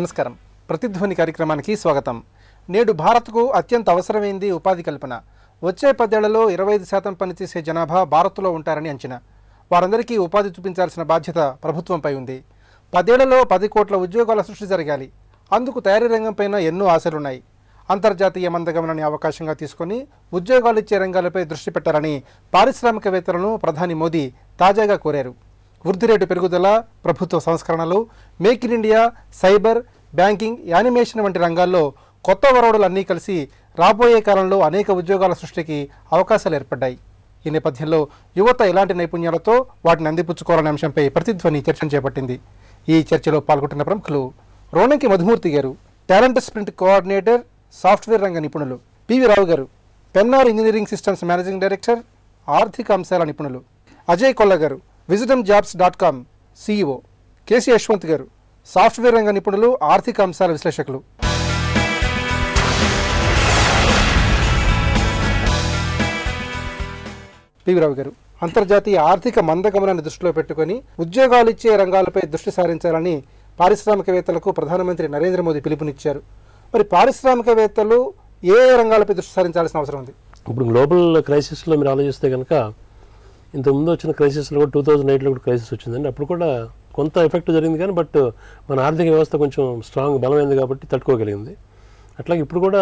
నమస్కారం. ప్రతిధ్వని కార్యక్రమానికి స్వాగతం. నేడు భారత్కు అత్యంత అవసరమైంది ఉపాధి కల్పన. వచ్చే 10 ఏళ్లలో 25% పనిచేసే జనాభా భారత్లో ఉంటారని అంచనా. వారందరికీ ఉపాధి చూపించాల్సిన బాధ్యత ప్రభుత్వంపై ఉంది. 10 ఏళ్లలో 10 కోట్ల ఉద్యోగాల సృష్టి జరగాలి. అందుకు తయారీ రంగంపైన ఎన్నో ఆశలున్నాయి. అంతర్జాతీయ మందగమనాన్ని అవకాశంగా తీసుకొని ఉద్యోగాలిచ్చే రంగాలపై దృష్టి పెట్టాలని పారిశ్రామికవేత్తలను ప్రధాని మోదీ తాజాగా కోరారు. వృద్ధి రేటు పెరుగుదల, ప్రభుత్వ సంస్కరణలు, make in India, cyber, banking, animation వంటి రంగాల్లో కొత్త వరవడులు అన్నీ కలిసి రాబోయే కాలంలో అనేక ఉద్యోగాల సృష్టికి అవకాశాలు ఏర్పడ్డాయి. ఈ నేపథ్యంలో యువత ఎలాంటి నైపుణ్యాలతో వాటిని అందిపుచ్చుకోవాలనే అంశంపై ప్రతిధ్వని చర్చను చేపట్టింది. ఈ చర్చలో పాల్గొంటున్న ప్రముఖులు రోణంకి మధుమూర్తి గారు, టాలెంట్ స్ప్రింట్ కోఆర్డినేటర్, సాఫ్ట్వేర్ రంగ నిపుణులు; పివి రావు గారు, Pennar engineering systems managing director, ఆర్థిక అంశాల నిపుణులు; అజయ్ కొల్ల గారు, wisdomjobs.com CEO; కేసీ యశ్వంత్ గారు, సాఫ్ట్వేర్ రంగ నిపుణులు, ఆర్థిక అంశాల విశ్లేషకులు. పివి రావు గారు, అంతర్జాతీయ ఆర్థిక మందగమనాన్ని దృష్టిలో పెట్టుకుని ఉద్యోగాలు ఇచ్చే రంగాలపై దృష్టి సారించాలని పారిశ్రామికవేత్తలకు ప్రధానమంత్రి నరేంద్ర మోదీ పిలుపునిచ్చారు. మరి పారిశ్రామికవేత్తలు ఏ రంగాలపై దృష్టి సారించాల్సిన అవసరం ఉంది? ఇప్పుడు గ్లోబల్ క్రైసిస్లో మీరు ఆలోచిస్తే కనుక, ఇంతకుముందు వచ్చిన క్రైసిస్లో కూడా 2008లో కూడా క్రైసిస్ వచ్చిందండి. అప్పుడు కూడా కొంత ఎఫెక్ట్ జరిగింది, కానీ బట్ మన ఆర్థిక వ్యవస్థ కొంచెం స్ట్రాంగ్ బలమైంది కాబట్టి తట్టుకోగలిగింది. అట్లాగే ఇప్పుడు కూడా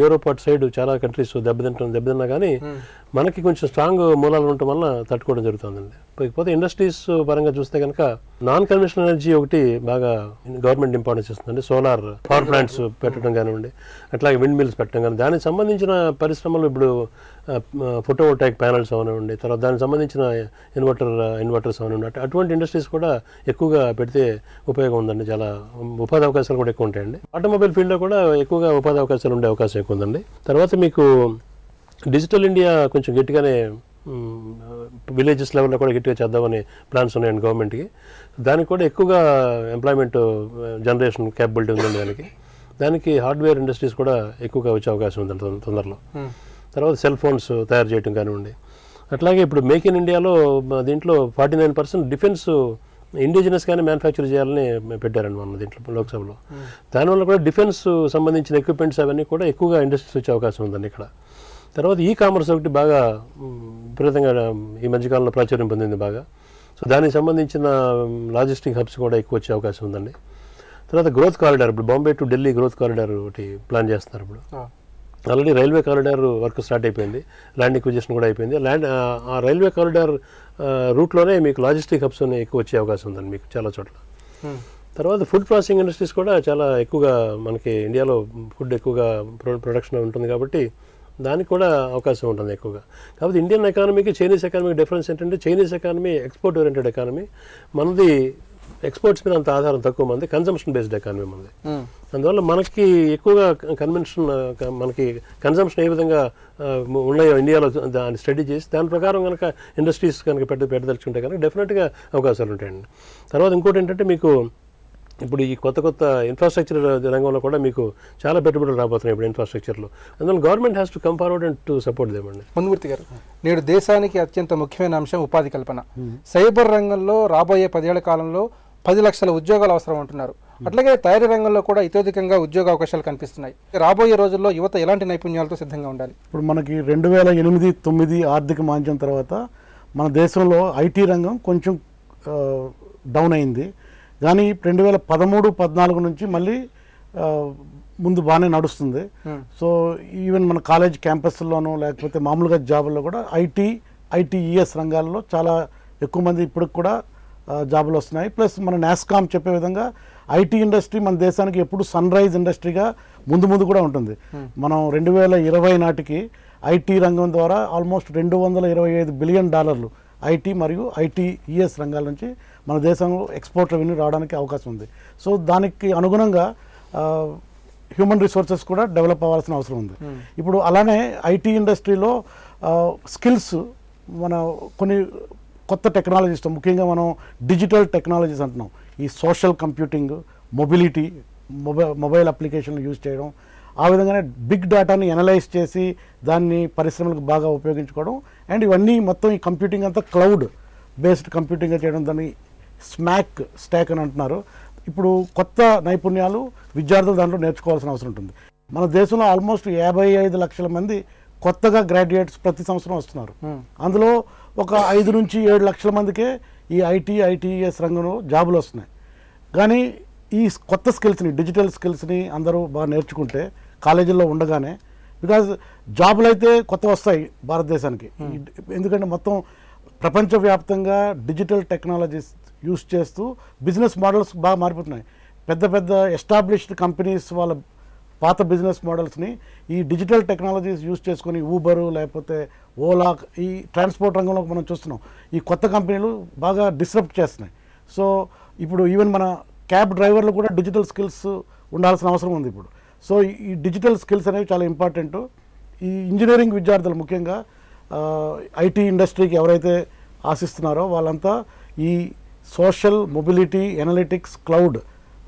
యూరోప్ అటు సైడ్ చాలా కంట్రీస్ దెబ్బతిన్నా కానీ మనకి కొంచెం స్ట్రాంగ్ మూలాలు ఉండటం వల్ల తట్టుకోవడం జరుగుతుందండి. ఇకపోతే ఇండస్ట్రీస్ పరంగా చూస్తే కనుక నాన్ కన్వెన్షనల్ ఎనర్జీ ఒకటి బాగా గవర్నమెంట్ ఇంపార్టెన్స్ ఇస్తుందండి. సోలార్ పవర్ ప్లాంట్స్ పెట్టడం కానివ్వండి, అట్లాగే విండ్ మిల్స్ పెట్టడం కానీ, దానికి సంబంధించిన పరిశ్రమలు ఇప్పుడు ఫోటోవోల్టాయిక్ ప్యానల్స్ అవనివ్వండి, తర్వాత దానికి సంబంధించిన ఇన్వర్టర్స్ అవనివ్వండి, అటువంటి ఇండస్ట్రీస్ కూడా ఎక్కువగా పెడితే ఉపయోగం ఉందండి. చాలా ఉపాధి అవకాశాలు కూడా ఎక్కువ ఉంటాయండి. ఆటోమొబైల్ ఫీల్డ్లో కూడా ఎక్కువగా ఉపాధి అవకాశాలు ఉండే అవకాశం ఎక్కువ ఉందండి. తర్వాత మీకు డిజిటల్ ఇండియా కొంచెం గట్టిగానే విలేజెస్ లెవెల్లో కూడా గట్టిగా చేద్దామని ప్లాన్స్ ఉన్నాయండి గవర్నమెంట్కి. దానికి కూడా ఎక్కువగా ఎంప్లాయ్మెంట్ జనరేషన్ క్యాపబిలిటీ ఉందండి. దానికి హార్డ్వేర్ ఇండస్ట్రీస్ కూడా ఎక్కువగా వచ్చే అవకాశం ఉందండి తొందరలో. తర్వాత సెల్ ఫోన్స్ తయారు చేయడం కానివ్వండి, అట్లాగే ఇప్పుడు మేక్ ఇన్ ఇండియాలో దీంట్లో 49% డిఫెన్స్ ఇండిజినస్ కానీ మ్యానుఫ్యాక్చర్ చేయాలని పెట్టారండి మన దీంట్లో లోక్సభలో. దానివల్ల కూడా డిఫెన్స్ సంబంధించిన ఎక్విప్మెంట్స్ అవన్నీ కూడా ఎక్కువగా ఇండస్ట్రీస్ వచ్చే అవకాశం ఉందండి ఇక్కడ. తర్వాత ఈ కామర్స్ ఒకటి బాగా విపరీతంగా ఈ మధ్యకాలంలో ప్రాచుర్యం పొందింది బాగా. సో దానికి సంబంధించిన లాజిస్టిక్ హబ్స్ కూడా ఎక్కువ వచ్చే అవకాశం ఉందండి. తర్వాత గ్రోత్ కారిడార్, ఇప్పుడు Bombay to Delhi growth corridor ఒకటి ప్లాన్ చేస్తున్నారు. ఇప్పుడు already railway corridor work start అయిపోయింది, ల్యాండ్ ఎక్విజిషన్ కూడా అయిపోయింది. ఆ రైల్వే కారిడార్ రూట్లోనే మీకు లాజిస్టిక్ హబ్స్ ఎక్కువ వచ్చే అవకాశం ఉందండి మీకు చాలా చోట్ల. తర్వాత ఫుడ్ ప్రాసెసింగ్ ఇండస్ట్రీస్ కూడా చాలా ఎక్కువగా మనకి ఇండియాలో ఫుడ్ ఎక్కువగా ప్రొడక్షన్ ఉంటుంది కాబట్టి దానికి కూడా అవకాశం ఉంటుంది ఎక్కువగా. కాబట్టి ఇండియన్ ఎకానమీకి చైనీస్ ఎకానమీకి డిఫరెన్స్ ఏంటంటే, Chinese economy export oriented economy, మనది ఎక్స్పోర్ట్స్ మీద అంత ఆధారం తక్కువ, మంది కన్జంప్షన్ బేస్డ్ ఎకానమీ మనది. అందువల్ల మనకి ఎక్కువగా మనకి కన్జంప్షన్ ఏ విధంగా ఉన్నాయో ఇండియాలో దాన్ని స్టడీ చేసి దాని ప్రకారం కనుక ఇండస్ట్రీస్ కనుక పెట్టదలుచుకుంటే కనుక డెఫినెట్గా అవకాశాలు ఉంటాయండి. తర్వాత ఇంకోటి ఏంటంటే, మీకు ఇప్పుడు ఈ కొత్త ఇన్ఫ్రాస్ట్రక్చర్ రంగంలో కూడా మీకు చాలా పెట్టుబడులు రాబోతున్నాయి ఇప్పుడు ఇన్ఫ్రాస్ట్రక్చర్లో. అందువల్ల government has to come forward and to support them అండి. మధుమూర్తి గారు, నేడు దేశానికి అత్యంత ముఖ్యమైన అంశం ఉపాధి కల్పన. సైబర్ రంగంలో రాబోయే 10 ఏళ్ల కాలంలో 10 లక్షల ఉద్యోగాలు అవసరం అంటున్నారు. అట్లాగే తయారీ రంగంలో కూడా ఇతోధికంగా ఉద్యోగ అవకాశాలు కనిపిస్తున్నాయి. రాబోయే రోజుల్లో యువత ఎలాంటి నైపుణ్యాలతో సిద్ధంగా ఉండాలి? ఇప్పుడు మనకి 2008-9 ఆర్థిక మాంద్యం తర్వాత మన దేశంలో ఐటీ రంగం కొంచెం డౌన్ అయింది. కానీ 2013-14 నుంచి మళ్ళీ ముందు బాగానే నడుస్తుంది. సో ఈవెన్ మన కాలేజ్ క్యాంపస్లోనూ లేకపోతే మామూలుగా జాబుల్లో కూడా ఐటీఈఎస్ రంగాల్లో చాలా ఎక్కువ మంది ఇప్పటికి కూడా జాబులు వస్తున్నాయి. ప్లస్ మన నాస్కామ్ చెప్పే విధంగా ఐటీ ఇండస్ట్రీ మన దేశానికి ఎప్పుడు సన్ రైజ్ ఇండస్ట్రీగా ముందు కూడా ఉంటుంది. మనం 2020 నాటికి ఐటీ రంగం ద్వారా ఆల్మోస్ట్ $225 బిలియన్ ఐటీ మరియు ఐటీఈఎస్ రంగాల నుంచి మన దేశంలో ఎక్స్పోర్ట్ రెవెన్యూ రావడానికి అవకాశం ఉంది. సో దానికి అనుగుణంగా హ్యూమన్ రిసోర్సెస్ కూడా డెవలప్ అవ్వాల్సిన అవసరం ఉంది. ఇప్పుడు అలానే ఐటీ ఇండస్ట్రీలో స్కిల్స్ మన కొన్ని కొత్త టెక్నాలజీస్, ముఖ్యంగా మనం డిజిటల్ టెక్నాలజీస్ అంటున్నాం. ఈ సోషల్ కంప్యూటింగ్, మొబిలిటీ, మొబైల్ అప్లికేషన్లు యూజ్ చేయడం, ఆ విధంగానే బిగ్ డేటాని అనలైజ్ చేసి దాన్ని పరిశ్రమలకు బాగా ఉపయోగించుకోవడం, అండ్ ఇవన్నీ మొత్తం ఈ కంప్యూటింగ్ అంతా క్లౌడ్ బేస్డ్ కంప్యూటింగ్గా చేయడం, దాన్ని స్మాక్ స్టాక్ అని అంటున్నారు. ఇప్పుడు కొత్త నైపుణ్యాలు విద్యార్థులు దాంట్లో నేర్చుకోవాల్సిన అవసరం ఉంటుంది. మన దేశంలో ఆల్మోస్ట్ 55 లక్షల మంది కొత్తగా గ్రాడ్యుయేట్స్ ప్రతి సంవత్సరం వస్తున్నారు. అందులో ఒక 5 నుంచి 7 లక్షల మందికే ఈ ఐటీఎస్ రంగంలో జాబులు వస్తున్నాయి. కానీ ఈ కొత్త స్కిల్స్ని, డిజిటల్ స్కిల్స్ని అందరూ బాగా నేర్చుకుంటే కాలేజీల్లో ఉండగానే, బికాజ్ జాబులు అయితే కొత్త వస్తాయి భారతదేశానికి, ఎందుకంటే మొత్తం ప్రపంచవ్యాప్తంగా డిజిటల్ టెక్నాలజీస్ యూస్ చేస్తూ బిజినెస్ మోడల్స్ బాగా మారిపోతున్నాయి. పెద్ద పెద్ద ఎస్టాబ్లిష్డ్ కంపెనీస్ వాళ్ళ పాత బిజినెస్ మోడల్స్ని ఈ డిజిటల్ టెక్నాలజీస్ యూస్ చేసుకొని ఊబరు లేకపోతే ఓలా ఈ ట్రాన్స్పోర్ట్ రంగంలో మనం చూస్తున్నాం. ఈ కొత్త కంపెనీలు బాగా డిస్రప్ట్ చేస్తున్నాయి. సో ఇప్పుడు ఈవెన్ మన క్యాబ్ డ్రైవర్లు కూడా డిజిటల్ స్కిల్స్ ఉండాల్సిన అవసరం ఉంది ఇప్పుడు. సో ఈ డిజిటల్ స్కిల్స్ అనేవి చాలా ఇంపార్టెంట్. ఈ ఇంజనీరింగ్ విద్యార్థులు ముఖ్యంగా ఐటీ ఇండస్ట్రీకి ఎవరైతే ఆశిస్తున్నారో వాళ్ళంతా ఈ సోషల్ మొబిలిటీ, ఎనలిటిక్స్, క్లౌడ్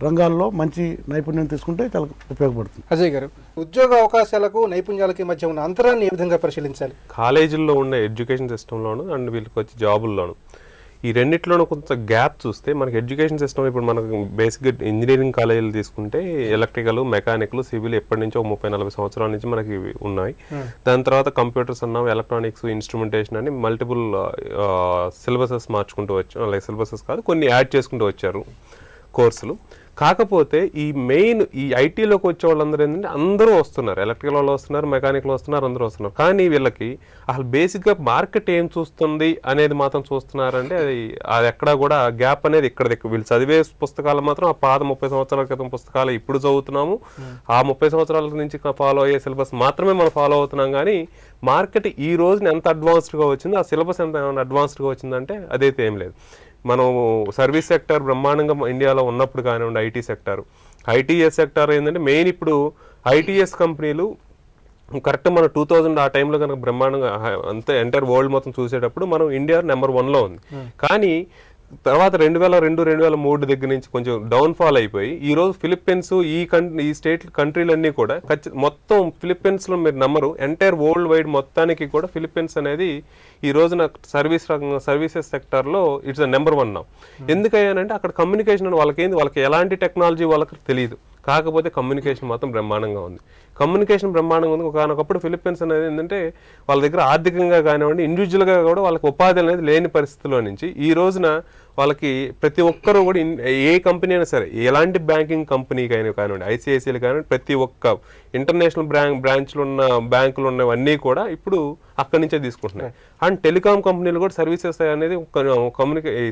రంగాల్లో మంచి నైపుణ్యం తీసుకుంటే చాలా ఉపయోగపడుతుంది. అజయ్ గారు, ఉద్యోగ అవకాశాలకు నైపుణ్యాలకి మధ్య ఉన్న అంతరాన్ని ఏ విధంగా పరిశీలించాలి? కాలేజీల్లో ఉన్న ఎడ్యుకేషన్ సిస్టంలోను అండ్ వీళ్ళకి వచ్చి జాబుల్లోను ఈ రెండిట్లోనూ కొంత గ్యాప్ చూస్తే మనకి ఎడ్యుకేషన్ సిస్టమ్ ఇప్పుడు మనకు బేసిక్గా ఇంజనీరింగ్ కాలేజీలు తీసుకుంటే ఎలక్ట్రికల్, మెకానికల్, సివిల్ ఎప్పటి నుంచో 30-40 సంవత్సరాల నుంచి మనకి ఉన్నాయి. దాని తర్వాత కంప్యూటర్స్ అన్నాం, ఎలక్ట్రానిక్స్, ఇన్స్ట్రుమెంటేషన్ అని మల్టిపుల్ సిలబసెస్ మార్చుకుంటూ వచ్చారు. లైక్ సిలబసెస్ కాదు, కొన్ని యాడ్ చేసుకుంటూ వచ్చారు కోర్సులు. కాకపోతే ఈ మెయిన్ ఈ ఐటీలోకి వచ్చే వాళ్ళందరూ ఏంటంటే అందరూ వస్తున్నారు, ఎలక్ట్రికల్ వాళ్ళు వస్తున్నారు, మెకానికల్ వస్తున్నారు, అందరూ వస్తున్నారు. కానీ వీళ్ళకి అసలు బేసిక్గా మార్కెట్ ఏం చూస్తుంది అనేది మాత్రం చూస్తున్నారంటే అది ఎక్కడా కూడా గ్యాప్ అనేది ఇక్కడ వీళ్ళు చదివే పుస్తకాలు మాత్రం ఆ పాత 30 సంవత్సరాల క్రితం పుస్తకాలు ఇప్పుడు చదువుతున్నాము. ఆ 30 సంవత్సరాల నుంచి ఫాలో అయ్యే సిలబస్ మాత్రమే మనం ఫాలో అవుతున్నాం. కానీ మార్కెట్ ఈ రోజున ఎంత అడ్వాన్స్డ్గా వచ్చిందో ఆ సిలబస్ ఎంత అడ్వాన్స్డ్గా వచ్చిందంటే అదైతే ఏం లేదు. మనం సర్వీస్ సెక్టర్ బ్రహ్మాండంగా ఇండియాలో ఉన్నప్పుడు కానివ్వండి, ఐటీఎస్ సెక్టర్ ఏంటంటే మెయిన్ ఇప్పుడు ఐటీఎస్ కంపెనీలు కరెక్ట్ మన 2000 ఆ టైంలో కనుక బ్రహ్మాండంగా అంతే ఎంటైర్ వరల్డ్ మొత్తం చూసేటప్పుడు మనం ఇండియా నెంబర్ 1లో ఉంది. కానీ తర్వాత 2002-2003 దగ్గర నుంచి కొంచెం డౌన్ఫాల్ అయిపోయి ఈరోజు ఫిలిప్పీన్స్ ఈ స్టేట్ కంట్రీలన్నీ కూడా మొత్తం ఫిలిప్పీన్స్లో మీరు నమ్మరు, ఎంటైర్ వరల్డ్ వైడ్ మొత్తానికి కూడా ఫిలిప్పీన్స్ అనేది ఈ రోజున సర్వీసెస్ సెక్టార్లో ఇట్స్ నెంబర్ 1 నౌ. ఎందుకయ్యానంటే అక్కడ కమ్యూనికేషన్ వాళ్ళకి ఎలాంటి టెక్నాలజీ వాళ్ళకి తెలియదు, కాకపోతే కమ్యూనికేషన్ మాత్రం బ్రహ్మాండంగా ఉంది. ఒకనొకప్పుడు ఫిలిప్పీన్స్ అనేది ఏంటంటే వాళ్ళ దగ్గర ఆర్థికంగా కానివ్వండి, ఇండివిజువల్గా కూడా వాళ్ళకి ఉపాధి అనేది లేని పరిస్థితిలో నుంచి ఈ రోజున వాళ్ళకి ప్రతి ఒక్కరు కూడా ఏ కంపెనీ అయినా సరే, ఎలాంటి బ్యాంకింగ్ కంపెనీకి అయినా కానివ్వండి, ఐసిఐసిఐలు కానివ్వండి, ప్రతి ఒక్క ఇంటర్నేషనల్ బ్రాంచ్లు ఉన్న బ్యాంకులు ఉన్నవన్నీ కూడా ఇప్పుడు అక్కడి నుంచే తీసుకుంటున్నాయి. అండ్ టెలికాం కంపెనీలు కూడా సర్వీసెస్ అనేది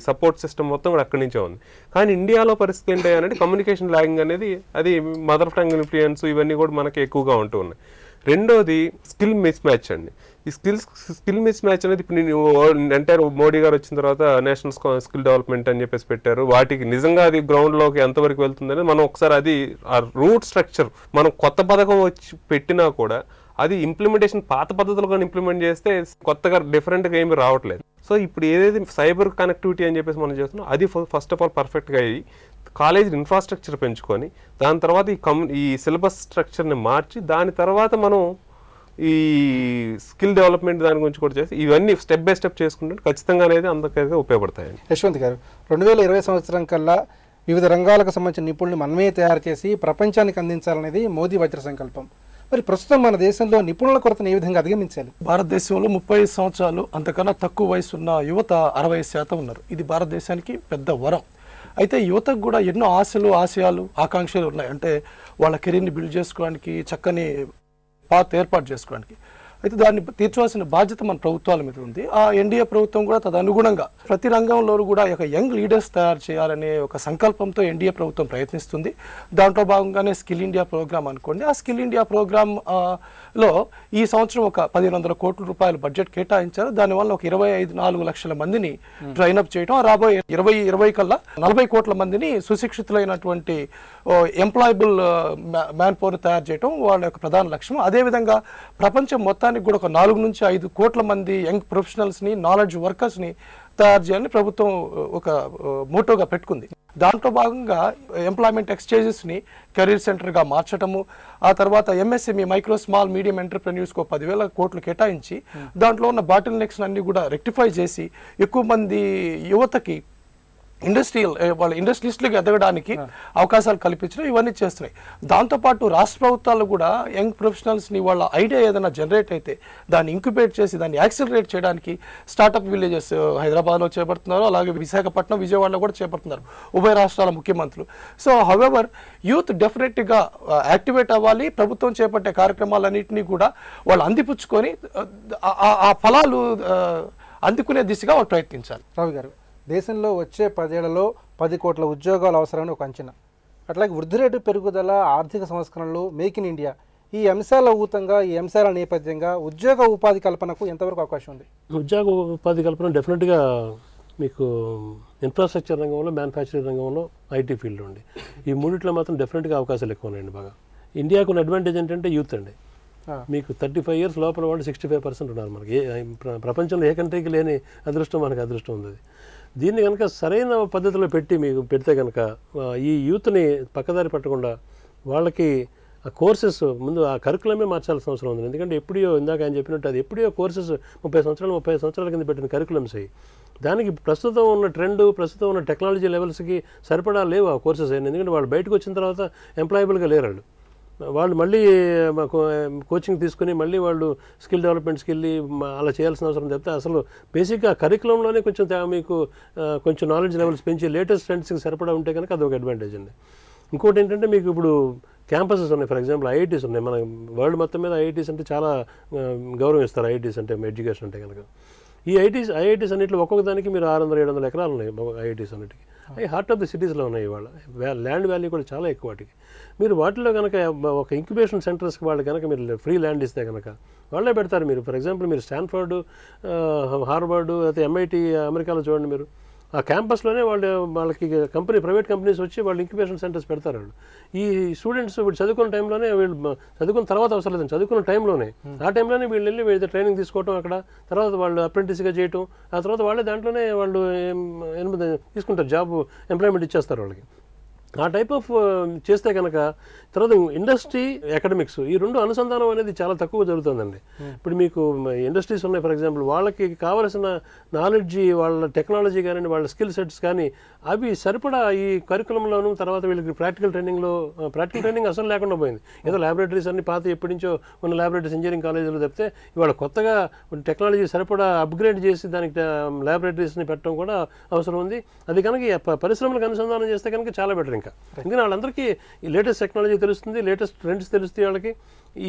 సపోర్ట్ సిస్టమ్ మొత్తం కూడా అక్కడి నుంచే ఉంది. కానీ ఇండియాలో పరిస్థితి ఏంటి అంటే కమ్యూనికేషన్ ల్యాగింగ్ అనేది అది మదర్ టంగ్ ఇన్ఫ్లుయెన్స్ ఇవన్నీ కూడా మనకి ఎక్కువగా ఉంటూ ఉన్నాయి. రెండోది స్కిల్ మిస్ మ్యాచ్ అండి. ఈ స్కిల్ మిస్ మ్యాచ్ అనేది ఇప్పుడు ఎంటైర్ మోడీ గారు వచ్చిన తర్వాత నేషనల్ స్కిల్ డెవలప్మెంట్ అని చెప్పేసి పెట్టారు. వాటికి నిజంగా అది గ్రౌండ్లోకి ఎంతవరకు వెళ్తుందని మనం ఒకసారి అది ఆ రూట్ స్ట్రక్చర్ మనం కొత్త పథకం వచ్చి పెట్టినా కూడా అది ఇంప్లిమెంటేషన్ పాత పద్ధతులుగా ఇంప్లిమెంట్ చేస్తే కొత్తగా డిఫరెంట్గా ఏమి రావట్లేదు. సో ఇప్పుడు ఏదైతే సైబర్ కనెక్టివిటీ అని చెప్పేసి మనం చేస్తున్నాం అది ఫస్ట్ ఆఫ్ ఆల్ పర్ఫెక్ట్గా అయ్యి కాలేజ్ ఇన్ఫ్రాస్ట్రక్చర్ పెంచుకొని దాని తర్వాత ఈ సిలబస్ స్ట్రక్చర్ని మార్చి దాని తర్వాత మనం ఈ స్కిల్ డెవలప్మెంట్ దాని గురించి కూడా చేసి ఇవన్నీ స్టెప్ బై స్టెప్ చేసుకుంటే ఖచ్చితంగా అనేది అందరికీ ఉపయోగపడతాయండి. యశ్వంత్ గారు, 2020 సంవత్సరం కల్లా వివిధ రంగాలకు సంబంధించిన నిపుణులు మనమే తయారు చేసి ప్రపంచానికి అందించాలనేది మోదీ వజ్ర సంకల్పం. మరి ప్రస్తుతం మన దేశంలో నిపుణుల కొరతను ఏ విధంగా అధిగమించాలి? భారతదేశంలో 30 సంవత్సరాలు అంతకన్నా తక్కువ వయసు ఉన్న యువత 60% ఉన్నారు. ఇది భారతదేశానికి పెద్ద వరం. అయితే యువతకు కూడా ఎన్నో ఆశలు, ఆశయాలు, ఆకాంక్షలు ఉన్నాయి. అంటే వాళ్ళ కెరీర్ని బిల్డ్ చేసుకోవడానికి, చక్కని పాత్ ఏర్పాటు చేసుకోవడానికి. అయితే దాన్ని తీర్చవలసిన బాధ్యత మన ప్రభుత్వాల మీద ఉంది. ఆ ఎన్డీఏ ప్రభుత్వం కూడా తదనుగుణంగా ప్రతి రంగంలో కూడా ఒక యంగ్ లీడర్స్ తయారు చేయాలనే ఒక సంకల్పంతో ఎన్డీఏ ప్రభుత్వం ప్రయత్నిస్తుంది. దాంట్లో భాగంగానే స్కిల్ ఇండియా ప్రోగ్రామ్ అనుకోండి. ఆ స్కిల్ ఇండియా ప్రోగ్రామ్ లో ఈ సంవత్సరం ఒక 1500 కోట్ల రూపాయల బడ్జెట్ కేటాయించారు. దానివల్ల ఒక 24 లక్షల మందిని ట్రైన్అప్ చేయడం, రాబోయే 2020 కల్లా 40 కోట్ల మందిని సుశిక్షితులైనటువంటి ఎంప్లాయబుల్ మ్యాన్ పవర్ తయారు చేయడం వాళ్ళ యొక్క ప్రధాన లక్ష్యం. అదేవిధంగా ప్రపంచం మొత్తానికి కూడా ఒక 4 నుంచి 5 కోట్ల మంది యంగ్ ప్రొఫెషనల్స్ని, నాలెడ్జ్ వర్కర్స్ని తయారు చేయాలని ప్రభుత్వం ఒక మోటోగా పెట్టుకుంది. దాంట్లో భాగంగా ఎంప్లాయ్మెంట్ ఎక్స్చేంజెస్ని కెరీర్ సెంటర్గా మార్చడము, ఆ తర్వాత ఎంఎస్ఎంఈ మైక్రో స్మాల్ మీడియం ఎంటర్ప్రెన్యూర్స్కి 10,000 కోట్లు కేటాయించి దాంట్లో ఉన్న బాటిల్ నెక్స్ అన్ని కూడా రెక్టిఫై చేసి ఎక్కువ మంది యువతకి ఇండస్ట్రియల్ వాళ్ళ ఇండస్ట్రియలిస్టులకు ఎదగడానికి అవకాశాలు కల్పించడం ఇవన్నీ చేస్తున్నాయి. దాంతోపాటు రాష్ట్ర ప్రభుత్వాలు కూడా యంగ్ ప్రొఫెషనల్స్ని వాళ్ళ ఐడియా ఏదైనా జనరేట్ అయితే దాన్ని ఇంక్యుబేట్ చేసి దాన్ని యాక్సిలరేట్ చేయడానికి స్టార్టప్ విలేజెస్ హైదరాబాద్లో చేపడుతున్నారు, అలాగే విశాఖపట్నం, విజయవాడలో కూడా చేపడుతున్నారు ఉభయ రాష్ట్రాల ముఖ్యమంత్రులు. సో హవెవర్ యూత్ డెఫినెట్గా యాక్టివేట్ అవ్వాలి. ప్రభుత్వం చేపట్టే కార్యక్రమాలన్నింటినీ కూడా వాళ్ళు అందిపుచ్చుకొని ఆ ఫలాలు అందుకునే దిశగా వాళ్ళు ప్రయత్నించాలి. రావు గారు, దేశంలో వచ్చే 10 ఏళ్లలో 10 కోట్ల ఉద్యోగాలు అవసరమని ఒక అంచనా. అట్లాగే వృద్ధి రేటు పెరుగుదల, ఆర్థిక సంస్కరణలు, మేక్ ఇన్ ఇండియా ఈ అంశాల ఊతంగా, ఈ అంశాల నేపథ్యంగా ఉద్యోగ ఉపాధి కల్పనకు ఎంతవరకు అవకాశం ఉంది? ఉద్యోగ ఉపాధి కల్పన డెఫినెట్గా మీకు ఇన్ఫ్రాస్ట్రక్చర్ రంగంలో, మ్యానుఫ్యాక్చరింగ్ రంగంలో, ఐటీ ఫీల్డ్ ఉంది. ఈ మూడిట్లో మాత్రం డెఫినెట్గా అవకాశాలు ఎక్కువ ఉన్నాయండి. బాగా ఇండియాకు ఉన్న అడ్వాంటేజ్ ఏంటంటే యూత్ అండి. మీకు 35 years లోపల వాళ్ళు 65% ఉన్నారు. మనకి ప్రపంచంలో ఏ కంట్రీకి లేని అదృష్టం మనకు అదృష్టం ఉంది. దీన్ని కనుక సరైన పద్ధతిలో పెడితే కనుక ఈ యూత్ని పక్కదారి పట్టకుండా వాళ్ళకి ఆ కోర్సెస్ ముందు ఆ కరికులమే మార్చాల్సిన అవసరం ఉంది. ఎందుకంటే ఎప్పుడో ఇందాక ఆయన చెప్పినట్టు అది ఎప్పుడో కోర్సెస్ 30 సంవత్సరాల కింద పెట్టిన కరికులమ్స్ అయ్యి దానికి ప్రస్తుతం ఉన్న ట్రెండ్, ప్రస్తుతం ఉన్న టెక్నాలజీ లెవెల్స్కి సరిపడా లేవు ఆ కోర్సెస్ అయినా. ఎందుకంటే వాళ్ళు బయటకు వచ్చిన తర్వాత ఎంప్లాయబుల్గా లేరు. వాళ్ళు మళ్ళీ కోచింగ్ తీసుకుని మళ్ళీ వాళ్ళు స్కిల్ డెవలప్మెంట్స్కి వెళ్ళి అలా చేయాల్సిన అవసరం చెప్తే అసలు బేసిక్గా కరికులంలోనే కొంచెం మీకు కొంచెం నాలెడ్జ్ లెవెల్స్ పెంచి లేటెస్ట్ ట్రెండ్స్కి సరిపడా ఉంటే కనుక అది ఒక అడ్వాంటేజ్ అండి. ఇంకోటి ఏంటంటే మీకు ఇప్పుడు క్యాంపసెస్ ఉన్నాయి. ఫర్ ఎగ్జాంపుల్ ఐఐటీస్ ఉన్నాయి. మన వరల్డ్ మొత్తం మీద ఐఐటీస్ అంటే చాలా గౌరవం ఇస్తారు. ఐఐటీస్ అంటే ఎడ్యుకేషన్ అంటే కనుక ఈ ఐఐటీస్ అన్నింటిలో ఒక్కొక్క దానికి మీరు 600-700 ఎకరాలు ఉన్నాయి ఐఐటీస్ అన్నిటికీ. అవి హార్ట్ ఆఫ్ ది సిటీస్లో ఉన్నాయి. ఇవాళ ల్యాండ్ వాల్యూ కూడా చాలా ఎక్కువ వాటికి. మీరు వాటిలో కనుక ఒక ఇంక్యుబేషన్ సెంటర్స్కి వాళ్ళు కనుక మీరు ఫ్రీ ల్యాండ్ ఇస్తే కనుక వాళ్ళే పెడతారు. మీరు ఫర్ ఎగ్జాంపుల్ మీరు స్టాన్ఫర్డ్, హార్వర్డ్, అయితే MIT అమెరికాలో చూడండి. మీరు ఆ క్యాంపస్లోనే వాళ్ళకి ప్రైవేట్ కంపెనీస్ వచ్చి వాళ్ళు ఇంక్యుబేషన్ సెంటర్స్ పెడతారు. వాళ్ళు ఈ స్టూడెంట్స్ వీళ్ళు చదువుకున్న టైంలోనే, వీళ్ళు చదువుకున్న తర్వాత అవసరం లేదండి, చదువుకున్న టైంలోనే ఆ టైంలోనే వీళ్ళు వెళ్ళి వీళ్ళ ట్రైనింగ్ తీసుకోవటం, అక్కడ తర్వాత వాళ్ళు అప్రెంటిస్గా చేయటం, ఆ తర్వాత వాళ్ళే దాంట్లోనే వాళ్ళు తీసుకుంటారు, జాబ్ ఎంప్లాయ్మెంట్ ఇచ్చేస్తారు వాళ్ళకి. ఆ టైప్ ఆఫ్ చేస్తే కనుక తర్వాత ఇండస్ట్రీ, అకాడమిక్స్ ఈ రెండు అనుసంధానం అనేది చాలా తక్కువ జరుగుతుందండి. ఇప్పుడు మీకు ఇండస్ట్రీస్ ఉన్నాయి ఫర్ ఎగ్జాంపుల్, వాళ్ళకి కావలసిన నాలెడ్జి, వాళ్ళ టెక్నాలజీ కానీ, వాళ్ళ స్కిల్ సెట్స్ కానీ అవి సరిపడా ఈ కరికులంలోనూ, తర్వాత వీళ్ళకి ప్రాక్టికల్ ట్రైనింగ్ అసలు లేకుండా పోయింది. ఏదో ల్యాబొరేటరీస్ అన్ని పాత ఎప్పటి నుంచో ఉన్న ల్యాబొరేటరీస్ ఇంజనీరింగ్ కాలేజీలో చెప్తే ఇవాళ కొత్తగా టెక్నాలజీ సరిపడా అప్గ్రేడ్ చేసి దానికి ల్యాబొరేటరీస్ని పెట్టడం కూడా అవసరం ఉంది. అది కనుక పరిశ్రమలకు అనుసంధానం చేస్తే కనుక చాలా బెటర్. ఇంకా ఎందుకంటే వాళ్ళందరికీ ఈ లేటెస్ట్ టెక్నాలజీ తెలుస్తుంది, లేటెస్ట్ ట్రెండ్స్ తెలుస్తాయి వాళ్ళకి.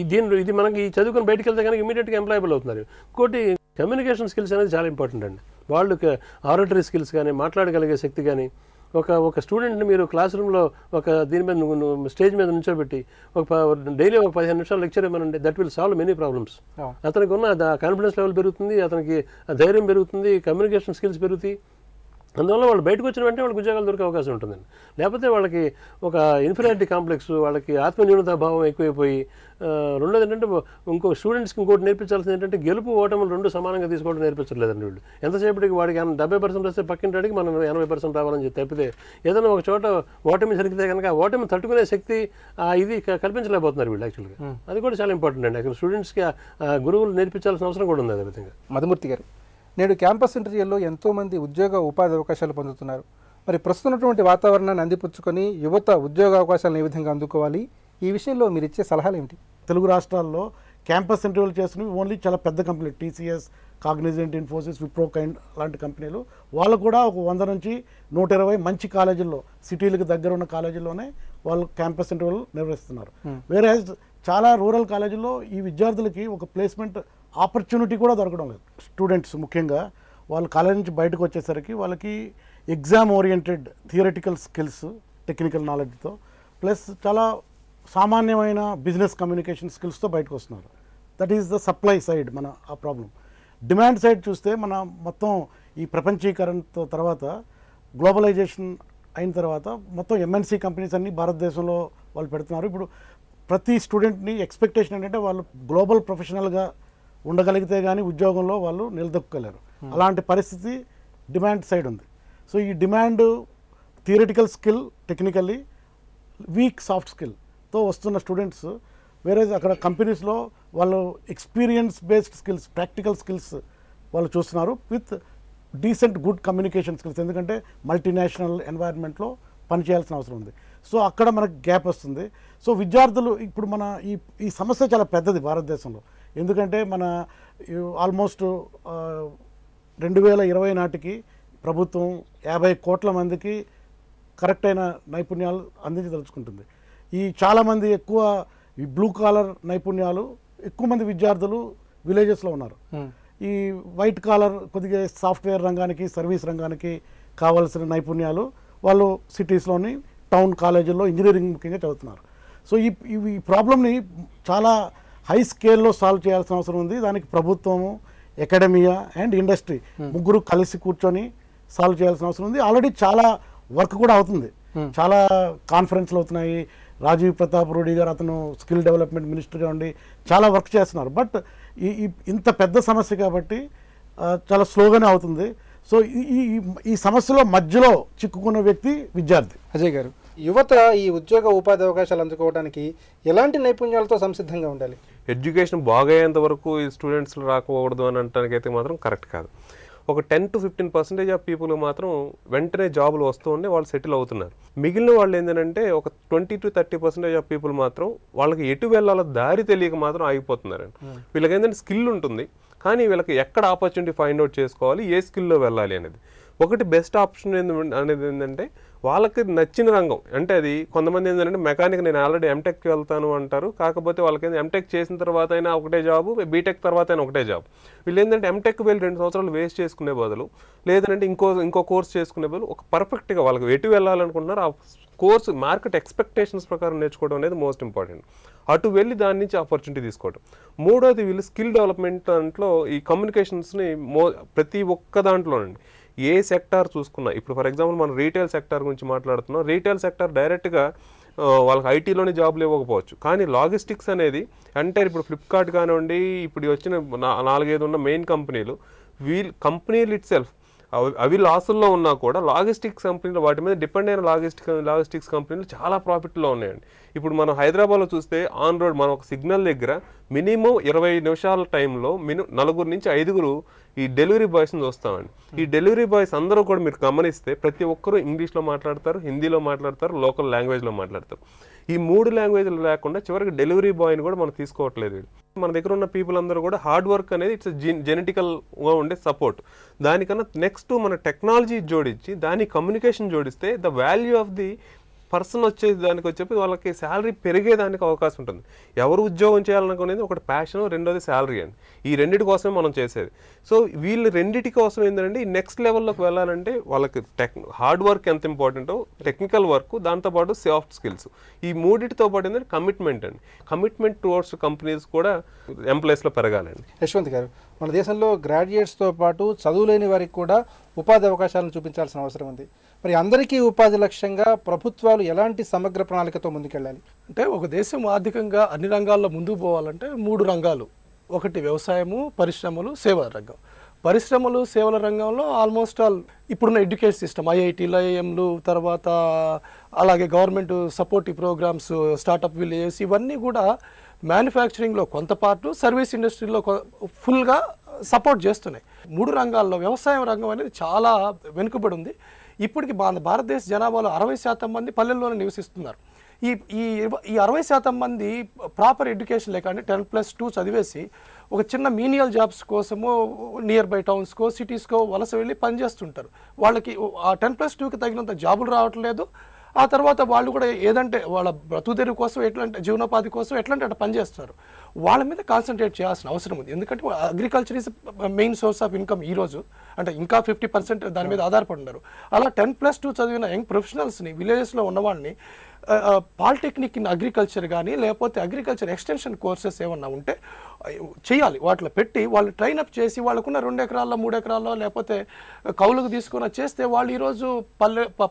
ఇది మనకి చదువుకుని బయటకు వెళ్తే కనుక ఇమీడియట్గా ఎంప్లాయబుల్ అవుతున్నారు. ఇంకోటి కమ్యూనికేషన్ స్కిల్స్ అనేది చాలా ఇంపార్టెంట్ అండి. వాళ్ళకి ఆడిటరీ స్కిల్స్ కానీ, మాట్లాడగలిగే శక్తి కానీ, ఒక స్టూడెంట్ని మీరు క్లాస్ రూమ్లో దీని మీద స్టేజ్ మీద నుంచోబెట్టి డైలీ 15 నిమిషాలు లెక్చర్ ఇవ్వనండి, that will solve many problems. అతనికి ఉన్న కాన్ఫిడెన్స్ లెవెల్ పెరుగుతుంది, అతనికి ధైర్యం పెరుగుతుంది, కమ్యూనికేషన్ స్కిల్స్ పెరుగుతాయి. అందువల్ల వాళ్ళు బయటకు వచ్చిన వెంటనే వాళ్ళకి ఉద్యోగాలు దొరికే అవకాశం ఉంటుందండి. లేకపోతే వాళ్ళకి ఒక ఇన్ఫీరియారిటీ కాంప్లెక్స్, వాళ్ళకి ఆత్మన్యూనతా భావం ఎక్కువైపోయి, రెండోది ఏంటంటే ఇంకో స్టూడెంట్స్కి ఇంకోటి నేర్పించాల్సింది ఏంటంటే గెలుపు ఓటములు రెండు సమానంగా తీసుకోవడం నేర్పించలేదండి వీళ్ళు. ఎంతసేపటికి వాడికి 70% వస్తే పక్కింటాడికి మనం 80% రావాలని చెప్పి తప్పితే ఏదైనా ఒక చోట ఓటమి జరిగితే కనుక ఓటమి తట్టుకునే శక్తి ఇది కల్పించలేకపోతున్నారు వీళ్ళు యాక్చువల్గా. అది కూడా చాలా ఇంపార్టెంట్ అండి. అక్కడ స్టూడెంట్స్కి గురువులు నేర్పించాల్సిన అవసరం కూడా ఉంది. అదేవిధంగా మధుమూర్తి గారు, నేడు క్యాంపస్ ఇంటర్వ్యూల్లో ఎంతోమంది ఉద్యోగ ఉపాధి అవకాశాలు పొందుతున్నారు. మరి ప్రస్తుతం ఉన్నటువంటి వాతావరణాన్ని అందిపుచ్చుకొని యువత ఉద్యోగ అవకాశాలను ఏ విధంగా అందుకోవాలి, ఈ విషయంలో మీరు ఇచ్చే సలహాలు ఏమిటి? తెలుగు రాష్ట్రాల్లో క్యాంపస్ ఇంటర్వ్యూలు చేస్తున్నవి ఓన్లీ చాలా పెద్ద కంపెనీలు, TCS, Cognizant, Infosys, Wipro kind లాంటి కంపెనీలు. వాళ్ళు కూడా ఒక 100 నుంచి 120 మంచి కాలేజీల్లో, సిటీలకు దగ్గర ఉన్న కాలేజీల్లోనే వాళ్ళు క్యాంపస్ ఇంటర్వ్యూలు నిర్వహిస్తున్నారు. వేరే చాలా రూరల్ కాలేజీల్లో ఈ విద్యార్థులకి ఒక ప్లేస్మెంట్ ఆపర్చునిటీ కూడా దొరకడం లేదు. స్టూడెంట్స్ ముఖ్యంగా వాళ్ళు కాలేజ్ నుంచి బయటకు వచ్చేసరికి వాళ్ళకి exam oriented theoretical skills, technical నాలెడ్జ్తో ప్లస్ చాలా సామాన్యమైన బిజినెస్ కమ్యూనికేషన్ స్కిల్స్తో బయటకు వస్తున్నారు. That is the supply side మన ఆ ప్రాబ్లం. డిమాండ్ సైడ్ చూస్తే మన మొత్తం ఈ ప్రపంచీకరణతో తర్వాత, గ్లోబలైజేషన్ అయిన తర్వాత మొత్తం MNC కంపెనీస్ అన్నీ భారతదేశంలో వాళ్ళు పెడుతున్నారు. ఇప్పుడు ప్రతి స్టూడెంట్ని ఎక్స్పెక్టేషన్ ఏంటంటే వాళ్ళు గ్లోబల్ ప్రొఫెషనల్గా ఉండగలిగితే కానీ ఉద్యోగంలో వాళ్ళు నిలదొక్కలేరు. అలాంటి పరిస్థితి డిమాండ్ సైడ్ ఉంది. సో ఈ demand theoretical skill, technically weak soft స్కిల్తో వస్తున్న స్టూడెంట్స్, వేరే అక్కడ కంపెనీస్లో వాళ్ళు experience based skills, practical skills వాళ్ళు చూస్తున్నారు. With decent good communication skills, ఎందుకంటే మల్టీనేషనల్ ఎన్వైర్న్మెంట్లో పనిచేయాల్సిన అవసరం ఉంది. సో అక్కడ మనకు గ్యాప్ వస్తుంది. సో విద్యార్థులు ఇప్పుడు మన ఈ సమస్య చాలా పెద్దది భారతదేశంలో, ఎందుకంటే మన ఆల్మోస్ట్ 2020 నాటికి ప్రభుత్వం 50 కోట్ల మందికి కరెక్ట్ అయిన నైపుణ్యాలు అందించదలుచుకుంటుంది. ఈ చాలామంది ఎక్కువ ఈ బ్లూ కాలర్ నైపుణ్యాలు ఎక్కువ మంది విద్యార్థులు విలేజెస్లో ఉన్నారు. ఈ వైట్ కాలర్ కొద్దిగా సాఫ్ట్వేర్ రంగానికి సర్వీస్ రంగానికి కావాల్సిన నైపుణ్యాలు వాళ్ళు సిటీస్లోని టౌన్ కాలేజీల్లో ఇంజనీరింగ్ ముఖ్యంగా చదువుతున్నారు. సో ఈ ప్రాబ్లమ్ని చాలా హై స్కేల్లో సాల్వ్ చేయాల్సిన అవసరం ఉంది. దానికి ప్రభుత్వము, అకాడమియా అండ్ ఇండస్ట్రీ ముగ్గురు కలిసి కూర్చొని సాల్వ్ చేయాల్సిన అవసరం ఉంది. ఆల్రెడీ చాలా వర్క్ కూడా అవుతుంది, చాలా కాన్ఫరెన్స్లు అవుతున్నాయి. రాజీవ్ ప్రతాప్ రూఢి గారు అతను స్కిల్ డెవలప్మెంట్ మినిస్టర్గా ఉండి చాలా వర్క్ చేస్తున్నారు. బట్ ఇంత పెద్ద సమస్య కాబట్టి చాలా స్లోగానే అవుతుంది. సో ఈ సమస్యలో మధ్యలో చిక్కుకున్న వ్యక్తి విద్యార్థి. అజయ్ గారు, యువత ఈ ఉద్యోగ ఉపాధి అవకాశాలు అందుకోవడానికి ఎలాంటి నైపుణ్యాలతో సంసిద్ధంగా ఉండాలి? ఎడ్యుకేషన్ బాగయ్యేంత వరకు ఈ స్టూడెంట్స్ రాకూడదు అని అనడానికి అయితే మాత్రం కరెక్ట్ కాదు. ఒక 10 to 15% ఆఫ్ పీపుల్ మాత్రం వెంటనే జాబులు వస్తూ ఉండి వాళ్ళు సెటిల్ అవుతున్నారు. మిగిలిన వాళ్ళు ఏంటంటే ఒక 20 to 30% ఆఫ్ పీపుల్ మాత్రం వాళ్ళకి ఎటు వెళ్ళాలో దారి తెలియక మాత్రం ఆగిపోతున్నారండి. వీళ్ళకి ఏంటంటే స్కిల్ ఉంటుంది, కానీ వీళ్ళకి ఎక్కడ ఆపర్చునిటీ ఫైండ్ అవుట్ చేసుకోవాలి, ఏ స్కిల్లో వెళ్ళాలి అనేది. ఒకటి బెస్ట్ ఆప్షన్ అనేది ఏంటంటే వాళ్ళకి నచ్చిన రంగం. అంటే అది కొంతమంది ఏంటంటే మెకానిక్ నేను ఆల్రెడీ ఎంటెక్కి వెళ్తాను అంటారు, కాకపోతే వాళ్ళకి ఎంటెక్ చేసిన తర్వాత అయినా ఒకటే జాబు, బీటెక్ తర్వాత అయినా ఒకటే జాబ్. వీళ్ళు ఏంటంటే ఎంటెక్ వెళ్ళి 2 సంవత్సరాలు వేస్ట్ చేసుకునే బదులు, లేదంటే ఇంకో కోర్స్ చేసుకునే బదులు ఒక పర్ఫెక్ట్గా వాళ్ళకి ఎటు వెళ్ళాలనుకుంటున్నారు ఆ కోర్సు మార్కెట్ ఎక్స్పెక్టేషన్స్ ప్రకారం నేర్చుకోవడం అనేది మోస్ట్ ఇంపార్టెంట్. అటు వెళ్ళి దాని నుంచి ఆపర్చునిటీ తీసుకోవడం. మూడోది వీళ్ళు స్కిల్ డెవలప్మెంట్ దాంట్లో ఈ కమ్యూనికేషన్స్ని ప్రతి ఒక్క దాంట్లోనండి ఏ సెక్టార్ చూసుకున్నా, ఇప్పుడు ఫర్ ఎగ్జాంపుల్ మనం రీటైల్ సెక్టార్ గురించి మాట్లాడుతున్నాం. రీటైల్ సెక్టార్ డైరెక్ట్గా వాళ్ళకి ఐటీలోనే జాబ్లు ఇవ్వకపోవచ్చు, కానీ లాజిస్టిక్స్ అనేది అంటే ఇప్పుడు ఫ్లిప్కార్ట్ కానివ్వండి, ఇప్పుడు వచ్చిన 4-5 ఉన్న మెయిన్ కంపెనీలు, కంపెనీలు ఇట్ సెల్ఫ్ అవి లాసుల్లో ఉన్నా కూడా లాజిస్టిక్స్ కంపెనీలు వాటి మీద డిపెండ్ అయిన లాజిస్టిక్స్ కంపెనీలు చాలా ప్రాఫిట్లో ఉన్నాయండి. ఇప్పుడు మనం హైదరాబాద్లో చూస్తే ఆన్ రోడ్ మనం ఒక సిగ్నల్ దగ్గర మినిమం 20 నిమిషాల టైంలో 4 నుంచి 5 ఈ డెలివరీ బాయ్స్ని చూస్తామండి. ఈ డెలివరీ బాయ్స్ అందరూ కూడా మీరు గమనిస్తే ప్రతి ఒక్కరూ ఇంగ్లీష్లో మాట్లాడతారు, హిందీలో మాట్లాడతారు, లోకల్ లాంగ్వేజ్లో మాట్లాడతారు. ఈ 3 లాంగ్వేజ్లు లేకుండా చివరికి డెలివరీ బాయ్ని కూడా మనం తీసుకోవట్లేదు. మన దగ్గర ఉన్న పీపుల్ అందరూ కూడా హార్డ్ వర్క్ అనేది ఇట్స్ జెనెటికల్గా ఉండే సపోర్ట్. దానికన్నా నెక్స్ట్ మన టెక్నాలజీ జోడించి దాని కమ్యూనికేషన్ జోడిస్తే the value of the person దానికి వచ్చేసి వాళ్ళకి శాలరీ పెరిగేదానికి అవకాశం ఉంటుంది. ఎవరు ఉద్యోగం చేయాలనుకునేది ఒకటి ప్యాషన్, రెండోది శాలరీ అండి. ఈ రెండింటి కోసమే మనం చేసేది. సో వీళ్ళు రెండింటి కోసం ఏంటంటే ఈ నెక్స్ట్ లెవెల్లోకి వెళ్ళాలంటే వాళ్ళకి హార్డ్ వర్క్ ఎంత ఇంపార్టెంటో, టెక్నికల్ వర్క్, దాంతోపాటు సాఫ్ట్ స్కిల్స్, ఈ మూడింటితో పాటు ఏంటంటే కమిట్మెంట్ అండి. కమిట్మెంట్ టువర్డ్స్ కంపెనీస్ కూడా ఎంప్లాయీస్లో పెరగాలండి. యశ్వంత్ గారు, మన దేశంలో గ్రాడ్యుయేట్స్తో పాటు చదువులేని వారికి కూడా ఉపాధి అవకాశాలను చూపించాల్సిన అవసరం ఉంది. మరి అందరికీ ఉపాధి లక్ష్యంగా ప్రభుత్వాలు ఎలాంటి సమగ్ర ప్రణాళికతో ముందుకెళ్ళాలి? అంటే ఒక దేశం ఆర్థికంగా అన్ని రంగాల్లో ముందుకు పోవాలంటే 3 రంగాలు. ఒకటి వ్యవసాయము, పరిశ్రమలు, సేవల రంగం. పరిశ్రమలు, సేవల రంగంలో ఆల్మోస్ట్ ఆల్ ఇప్పుడున్న ఎడ్యుకేషన్ సిస్టమ్, ఐఐటీలు, ఐఐఎంలు, తర్వాత అలాగే government supportive programs, startup villages, ఇవన్నీ కూడా మ్యానుఫ్యాక్చరింగ్లో కొంత పార్టు, సర్వీస్ ఇండస్ట్రీలో ఫుల్గా సపోర్ట్ చేస్తున్నాయి. 3 రంగాల్లో వ్యవసాయం రంగం అనేది చాలా వెనుకబడి ఉంది. ఇప్పటికి భారతదేశ జనాభాలో 60% మంది పల్లెల్లోనే నివసిస్తున్నారు. ఈ 60% మంది ప్రాపర్ ఎడ్యుకేషన్ లేక అంటే 10+2 చదివేసి ఒక చిన్న మీనియల్ జాబ్స్ కోసము నియర్ బై టౌన్స్కో, సిటీస్కో వలస వెళ్ళి పనిచేస్తుంటారు. వాళ్ళకి ఆ 10+2కి తగినంత జాబులు రావట్లేదు. ఆ తర్వాత వాళ్ళు కూడా ఏదంటే వాళ్ళ బ్రతుకుదెరువు కోసం, ఎట్లాంటి జీవనోపాధి కోసం ఎట్లాంటి అట్లా పనిచేస్తున్నారు. వాళ్ళ మీద కాన్సన్ట్రేట్ చేయాల్సిన అవసరం ఉంది. ఎందుకంటే agriculture is main source of income ఈరోజు. అంటే ఇంకా 50% దాని మీద ఆధారపడి ఉన్నారు. అలా 10+2 చదివిన యంగ్ ప్రొఫెషనల్స్ని, విలేజెస్లో ఉన్న వాళ్ళని పాలిటెక్నిక్ ఇన్ అగ్రికల్చర్ కానీ లేకపోతే అగ్రికల్చర్ ఎక్స్టెన్షన్ కోర్సెస్ ఏమన్నా ఉంటే చేయాలి. వాటిలో పెట్టి వాళ్ళు ట్రైనప్ చేసి వాళ్ళకున్న 2 ఎకరాల్లో 3 ఎకరాల్లో లేకపోతే కౌలుకు తీసుకుని చేస్తే వాళ్ళు ఈరోజు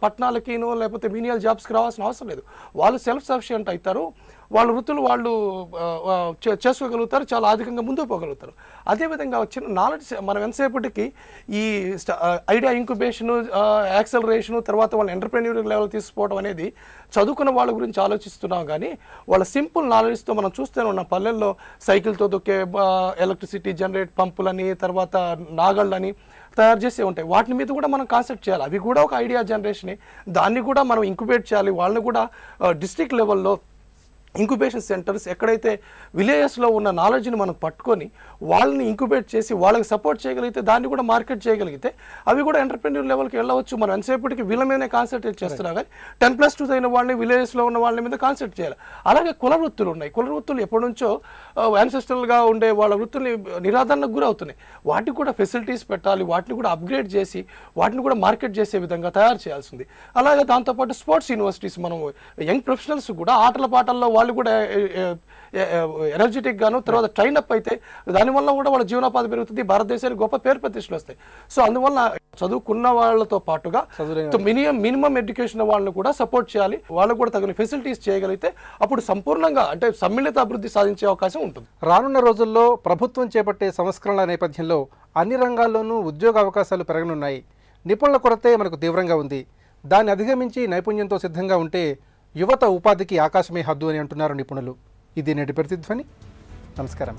పట్టణాలకినో లేకపోతే మీనియల్ జాబ్స్కి రావాల్సిన అవసరం లేదు. వాళ్ళు సెల్ఫ్ సఫిషియంట్ అవుతారు. వాళ్ళ వృత్తులు వాళ్ళు చేసుకోగలుగుతారు, చాలా అధికంగా ముందుకు పోగలుగుతారు. అదేవిధంగా వచ్చిన నాలెడ్జ్ మనం ఎంతసేపటికి ఈ ఐడియా ఇంక్యుబేషను, యాక్సలరేషను, తర్వాత వాళ్ళ ఎంటర్ప్రెన్యూర్ లెవెల్ తీసుకోవడం అనేది చదువుకున్న వాళ్ళ గురించి ఆలోచిస్తున్నాం. కానీ వాళ్ళ సింపుల్ నాలెడ్జ్తో మనం చూస్తూనే ఉన్నాం. పల్లెల్లో సైకిల్తో దొక్కే ఎలక్ట్రిసిటీ జనరేట్ పంపులని, తర్వాత నాగళ్ళని తయారు చేసే ఉంటాయి. వాటి మీద కూడా మనం కాన్సెప్ట్ చేయాలి. అవి కూడా ఒక ఐడియా జనరేషనే. దాన్ని కూడా మనం ఇంక్యుబేట్ చేయాలి. వాళ్ళని కూడా డిస్ట్రిక్ట్ లెవెల్లో ఇంక్యుబేషన్ సెంటర్స్ ఎక్కడైతే విలేజెస్లో ఉన్న నాలెడ్జ్ని మనం పట్టుకొని వాళ్ళని ఇంక్యుబేట్ చేసి వాళ్ళకి సపోర్ట్ చేయగలిగితే, దాన్ని కూడా మార్కెట్ చేయగలిగితే అవి కూడా ఎంటర్ప్రెన్యూర్ లెవెల్కి వెళ్ళవచ్చు. మనం ఎంతసేపటికి వీళ్ళ మీదనే కాన్సన్ట్రేట్ చేస్తున్నాం. కానీ 10+2 అయిన వాళ్ళని, విలేజెస్లో ఉన్న వాళ్ళ మీద కాన్సన్ట్రేట్ చేయాలి. అలాగే కుల వృత్తులు ఉన్నాయి. కుల వృత్తులు ఎప్పటి నుంచో యాన్సెస్ట్రల్గా ఉండే వాళ్ళ వృత్తుల్ని నిరాదరణకు గురవుతున్నాయి. వాటికి కూడా ఫెసిలిటీస్ పెట్టాలి, వాటిని కూడా అప్గ్రేడ్ చేసి వాటిని కూడా మార్కెట్ చేసే విధంగా తయారు చేయాల్సింది. అలాగే దాంతోపాటు స్పోర్ట్స్ యూనివర్సిటీస్, మనం యంగ్ ప్రొఫెషనల్స్ కూడా ఆటల పాటల్లో వాళ్ళు కూడా ఎనర్జెటిక్ గాను, తర్వాత ట్రైన్ అప్ అయితే దానివల్ల కూడా వాళ్ళ జీవనోపాధి పెరుగుతుంది, భారతదేశానికి గొప్ప పేరు ప్రతిష్టలు వస్తాయి. సో అందువల్ల చదువుకున్న వాళ్ళతో పాటుగా మినిమం ఎడ్యుకేషన్ వాళ్ళని కూడా సపోర్ట్ చేయాలి. వాళ్ళకు కూడా తగిన ఫెసిలిటీస్ చేయగలిగితే అప్పుడు సంపూర్ణంగా అంటే సమ్మిళిత అభివృద్ధి సాధించే అవకాశం ఉంటుంది. రానున్న రోజుల్లో ప్రభుత్వం చేపట్టే సంస్కరణల నేపథ్యంలో అన్ని రంగాల్లోనూ ఉద్యోగ అవకాశాలు పెరగనున్నాయి. నిపుణుల కొరతే మనకు తీవ్రంగా ఉంది. దాన్ని అధిగమించి నైపుణ్యంతో సిద్ధంగా ఉంటే యువత ఉపాధికి ఆకాశమే హద్దు అని అంటున్నారు నిపుణులు. ఇది నేటి ప్రతిధ్వని. నమస్కారం.